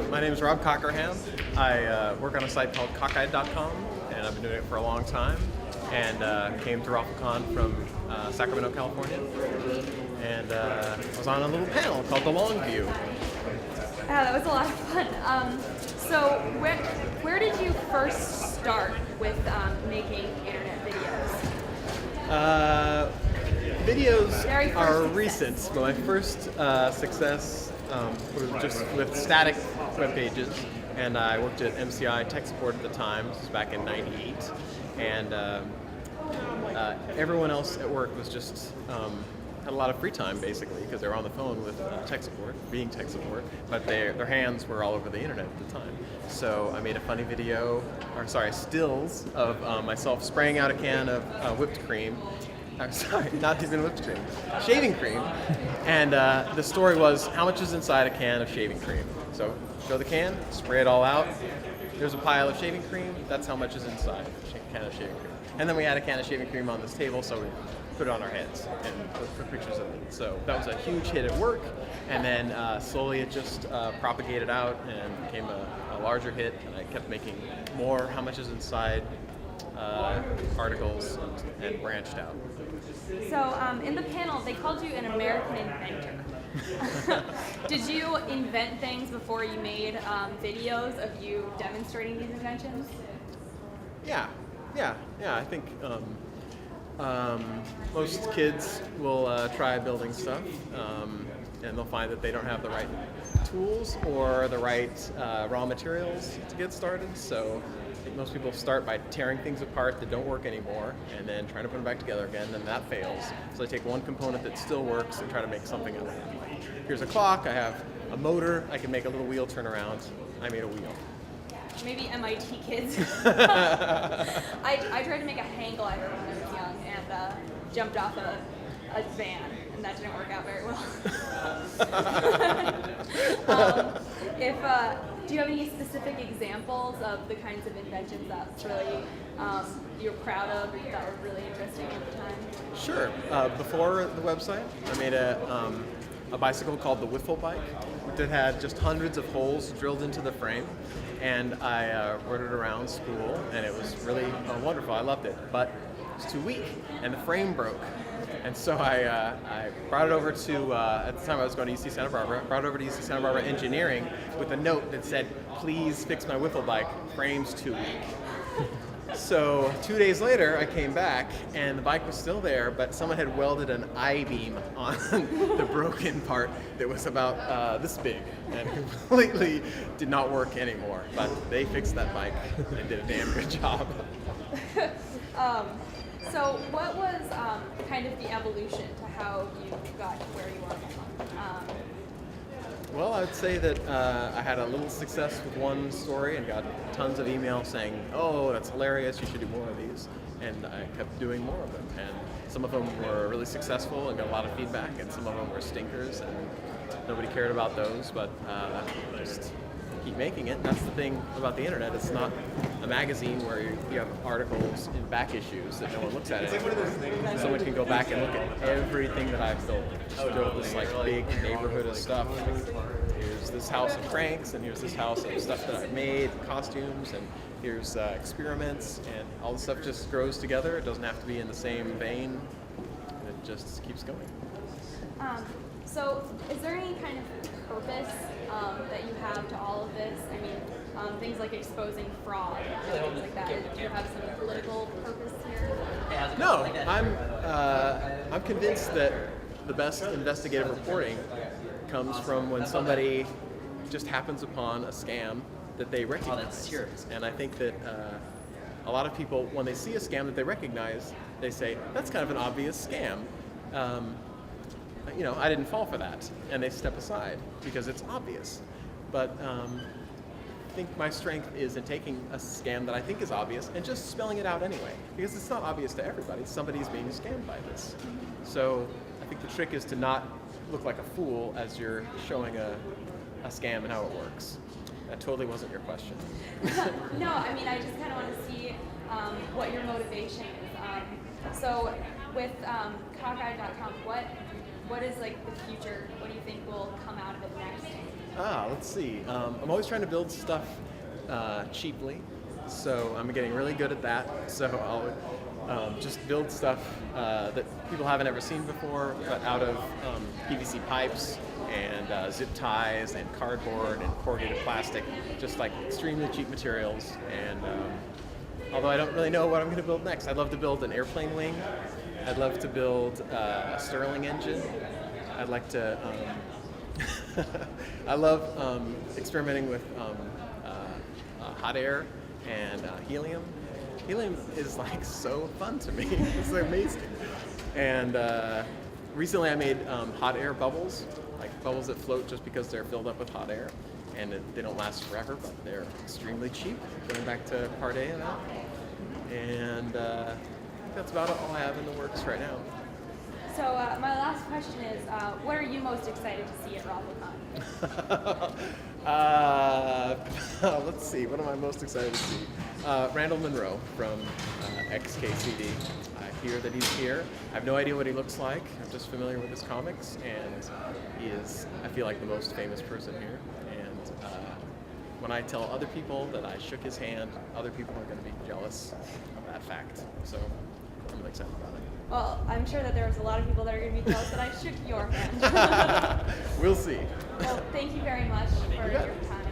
My name is Rob Cockerham. I work on a site called cockeyed.com, and I've been doing it for a long time. And came to Roflcon from Sacramento, California, and was on a little panel called The Long View. Yeah, that was a lot of fun. So where did you first start with making internet videos? Videos are recent, but my first success was just with static web pages, and I worked at MCI Tech Support at the time. This was back in '98, and everyone else at work was just had a lot of free time basically because they were on the phone with tech support, being tech support, but their hands were all over the internet at the time. So I made a funny video, stills of myself spraying out a can of whipped cream. I'm sorry, not even whipped cream, shaving cream. And the story was, how much is inside a can of shaving cream? So show the can, spray it all out. There's a pile of shaving cream. That's how much is inside a can of shaving cream. And then we had a can of shaving cream on this table, so we put it on our heads and took pictures of it. So that was a huge hit at work. And then slowly it just propagated out and became a larger hit. And I kept making more how much is inside articles and branched out. So in the panel, they called you an American inventor. Did you invent things before you made videos of you demonstrating these inventions? Yeah. I think most kids will try building stuff, and they'll find that they don't have the right tools or the right raw materials to get started. So I think most people start by tearing things apart that don't work anymore and then trying to put them back together again, and that fails. So they take one component that still works and try to make something out of it. Here's a clock, I have a motor, I can make a little wheel turn around. I made a wheel. Maybe MIT kids. I tried to make a hang glider when I was young and jumped off a van, and that didn't work out very well. Do you have any specific examples of the kinds of inventions that's really you're proud of or that were really interesting at the time? Sure. Before the website, I made a bicycle called the Wiffle bike that had just hundreds of holes drilled into the frame, and I rode it around school, and it was really wonderful. I loved it, but it was too weak, and the frame broke. And so I brought it over to, at the time I was going to UC Santa Barbara, brought it over to UC Santa Barbara Engineering with a note that said, please fix my Wiffle bike, frame's too weak. So 2 days later I came back and the bike was still there, but someone had welded an I-beam on the broken part that was about this big and completely did not work anymore. But they fixed that bike and did a damn good job. So what was kind of the evolution to how you got to where you are? Well, I would say that I had a little success with one story and got tons of emails saying, oh, that's hilarious, you should do more of these. And I kept doing more of them. And some of them were really successful and got a lot of feedback, and some of them were stinkers, and nobody cared about those, but just keep making it. That's the thing about the internet. It's not a magazine where you have articles in back issues that no one looks at it. Someone can go back and look at everything that I've built. Just built this like big neighborhood of stuff. Here's this house of pranks, and here's this house of stuff that I've made, costumes, and here's experiments, and all the stuff just grows together. It doesn't have to be in the same vein. It just keeps going. So is there any kind of purpose that you have to all of this? I mean, things like exposing fraud, things like that. Do you have some political purpose here? No, I'm convinced that the best investigative reporting comes from when somebody just happens upon a scam that they recognize. And I think that a lot of people, when they see a scam that they recognize, they say, that's kind of an obvious scam. I didn't fall for that, and they step aside because it's obvious. But I think my strength is in taking a scam that I think is obvious and just spelling it out anyway, because it's not obvious to everybody. Somebody's being scammed by this. So I think the trick is to not look like a fool as you're showing a scam and how it works. That totally wasn't your question. No, I mean, I just kind of want to see what your motivation is. So with cockeyed.com, what is like the future? What do you think will come out of it next? Let's see. I'm always trying to build stuff cheaply, so I'm getting really good at that. So I'll just build stuff that people haven't ever seen before, but out of PVC pipes and zip ties and cardboard and corrugated plastic, just like extremely cheap materials. And although I don't really know what I'm going to build next, I'd love to build an airplane wing. I'd love to build a Stirling engine. I'd like to. I love experimenting with hot air and helium. Helium is like so fun to me. It's amazing. And recently I made hot air bubbles, like bubbles that float just because they're filled up with hot air. And they don't last forever, but they're extremely cheap, going back to part A of that. And I think that's about all I have in the works right now. So my last question is, what are you most excited to see at Roflcon? Let's see, what am I most excited to see? Randall Monroe from XKCD. I hear that he's here. I have no idea what he looks like. I'm just familiar with his comics, and he is, I feel like, the most famous person here. And when I tell other people that I shook his hand, other people are going to be jealous of that fact. So I'm really excited about it. Well, I'm sure that there's a lot of people that are going to be jealous that I shook your hand. We'll see. Well, thank you very much for your time.